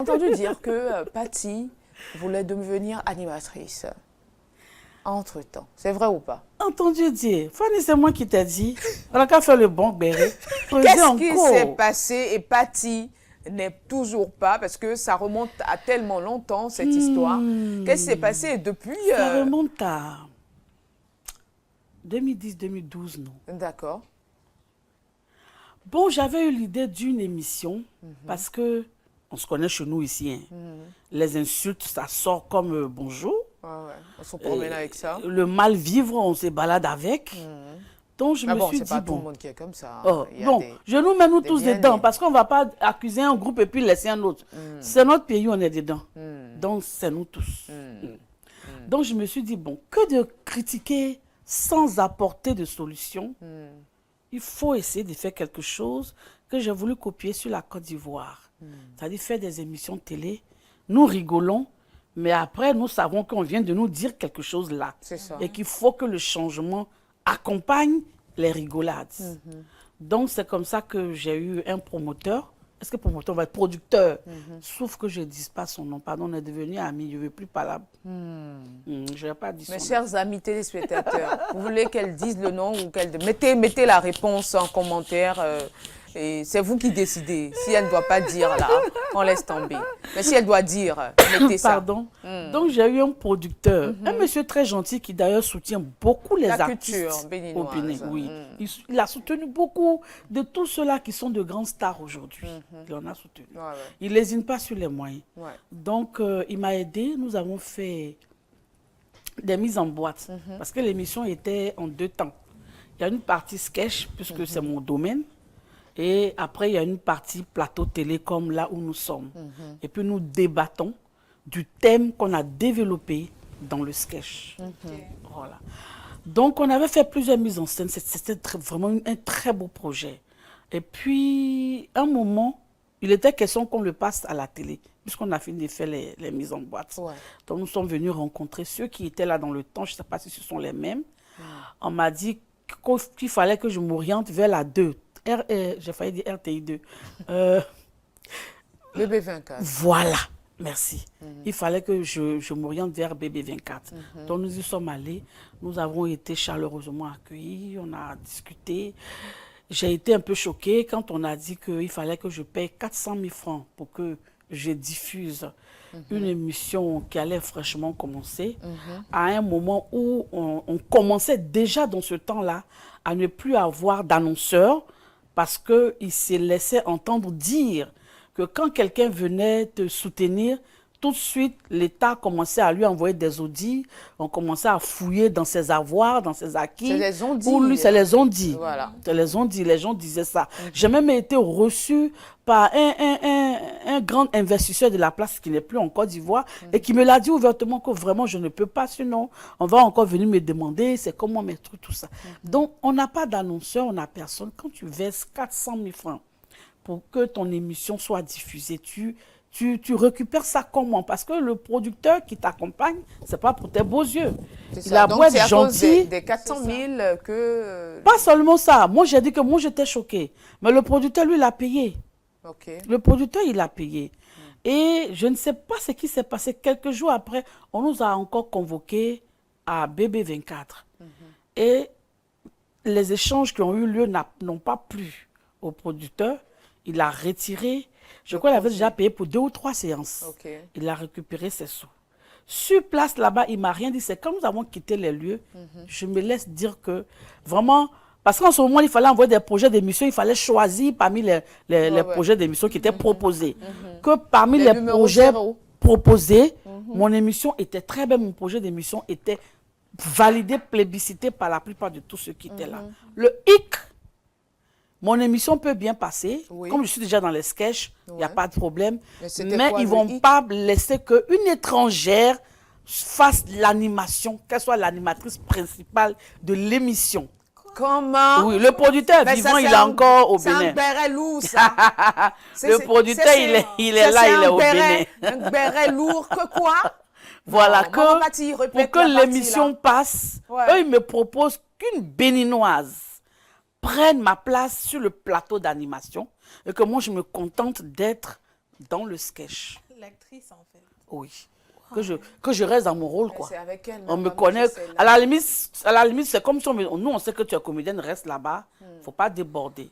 Entendu dire que Patty voulait devenir animatrice entre-temps. C'est vrai ou pas? Entendu dire. Fanny, c'est moi qui t'ai dit. On n'a qu'à faire le bon béret. Qu'est-ce qui s'est passé et Patty n'est toujours pas, parce que ça remonte à tellement longtemps, cette histoire. Qu'est-ce qui s'est passé depuis... Ça remonte à 2010-2012, non? D'accord. Bon, j'avais eu l'idée d'une émission, parce que on se connaît chez nous ici. Hein. Les insultes, ça sort comme bonjour. Ah ouais. On se promène avec ça. Le mal vivre, on se balade avec. Donc, je me suis dit, c'est pas tout le monde qui est comme ça. Hein. Bon, je nous mets nous tous dedans, parce qu'on ne va pas accuser un groupe et puis laisser un autre. C'est notre pays, on est dedans. Donc, c'est nous tous. Donc, je me suis dit, bon, que de critiquer sans apporter de solution, il faut essayer de faire quelque chose que j'ai voulu copier sur la Côte d'Ivoire. C'est-à-dire faire des émissions de télé. Nous rigolons, mais après, nous savons qu'on vient de nous dire quelque chose là. C'est ça. Et qu'il faut que le changement accompagne les rigolades. Donc, c'est comme ça que j'ai eu un promoteur. Est-ce que promoteur va être producteur? Sauf que je ne dis pas son nom. Pardon, on est devenus amis. Je ne veux plus parler. Je n'ai pas dit son nom. Mes chers amis téléspectateurs, vous voulez qu'elle dise le nom ou qu'elle... Mettez la réponse en commentaire. Et c'est vous qui décidez. Si elle ne doit pas dire, là, on laisse tomber. Mais si elle doit dire, mettez ça. Pardon. Donc, j'ai eu un producteur, un monsieur très gentil qui d'ailleurs soutient beaucoup les artistes culture béninoise. au Bénin. Oui. Il a soutenu beaucoup de tous ceux-là qui sont de grandes stars aujourd'hui. Il en a soutenu. Ouais, ouais. Il lésine pas sur les moyens. Ouais. Donc, il m'a aidé. Nous avons fait des mises en boîte. Parce que l'émission était en deux temps. Il y a une partie sketch, puisque c'est mon domaine. Et après, il y a une partie plateau télé comme là où nous sommes. Et puis, nous débattons du thème qu'on a développé dans le sketch. Voilà. Donc, on avait fait plusieurs mises en scène. C'était vraiment un très beau projet. Et puis, un moment, il était question qu'on le passe à la télé, puisqu'on a fini de faire les mises en boîte. Ouais. Donc, nous sommes venus rencontrer ceux qui étaient là dans le temps. Je ne sais pas si ce sont les mêmes. On m'a dit qu'il fallait que je m'oriente vers la 2. J'ai failli dire RTI 2. BB24. Voilà, merci. Il fallait que je m'oriente vers BB24. Donc nous y sommes allés, nous avons été chaleureusement accueillis, on a discuté. J'ai été un peu choquée quand on a dit qu'il fallait que je paye 400 000 francs pour que je diffuse une émission qui allait fraîchement commencer, à un moment où on commençait déjà dans ce temps-là à ne plus avoir d'annonceurs, parce qu'il s'est laissé entendre dire que quand quelqu'un venait te soutenir, tout de suite, l'État commençait à lui envoyer des audits, on commençait à fouiller dans ses avoirs, dans ses acquis. C'est les ondits. Pour lui, c'est les ondits. Voilà. C'est les ondits, les gens disaient ça. J'ai même été reçu par un grand investisseur de la place qui n'est plus en Côte d'Ivoire et qui me l'a dit ouvertement que vraiment je ne peux pas, sinon on va encore venir me demander c'est comment mettre tout ça. Donc, on n'a pas d'annonceur, on n'a personne. Quand tu verses 400 000 francs pour que ton émission soit diffusée, tu récupères ça comment? Parce que le producteur qui t'accompagne, ce n'est pas pour tes beaux yeux. Il a beau être gentil. Des 400 000 que... Pas seulement ça. Moi, j'ai dit que moi, j'étais choquée. Mais le producteur, lui, l'a payé. Okay. Le producteur, il l'a payé. Et je ne sais pas ce qui s'est passé. Quelques jours après, on nous a encore convoqués à BB24. Et les échanges qui ont eu lieu n'ont pas plu au producteur. Il a retiré. Je crois qu'il avait déjà payé pour 2 ou 3 séances. Il a récupéré ses sous. Sur place, là-bas, il ne m'a rien dit. C'est quand nous avons quitté les lieux, je me laisse dire que vraiment... Parce qu'en ce moment, il fallait envoyer des projets d'émission, il fallait choisir parmi les projets d'émission qui étaient proposés. Que parmi les projets proposés, mon émission était très belle, mon projet d'émission était validé, plébiscité par la plupart de tous ceux qui étaient là. Le hic, mon émission peut bien passer, comme je suis déjà dans les sketchs, il n'y a pas de problème, mais ils ne vont pas laisser qu'une étrangère fasse l'animation, qu'elle soit l'animatrice principale de l'émission. Comment? Oui, le producteur vivant, il est encore au Bénin. C'est un béret lourd, ça. Le producteur, il est là, il est au Bénin. Un béret lourd que quoi? Voilà, pour que l'émission passe, eux, ils me proposent qu'une béninoise prenne ma place sur le plateau d'animation et que moi, je me contente d'être dans le sketch. l'actrice, en fait. Oui. Que je reste dans mon rôle, quoi. C'est avec elle. On me maman, connaît. je sais, là. À la limite c'est comme si nous, on sait que tu es comédienne, reste là-bas. Faut pas déborder.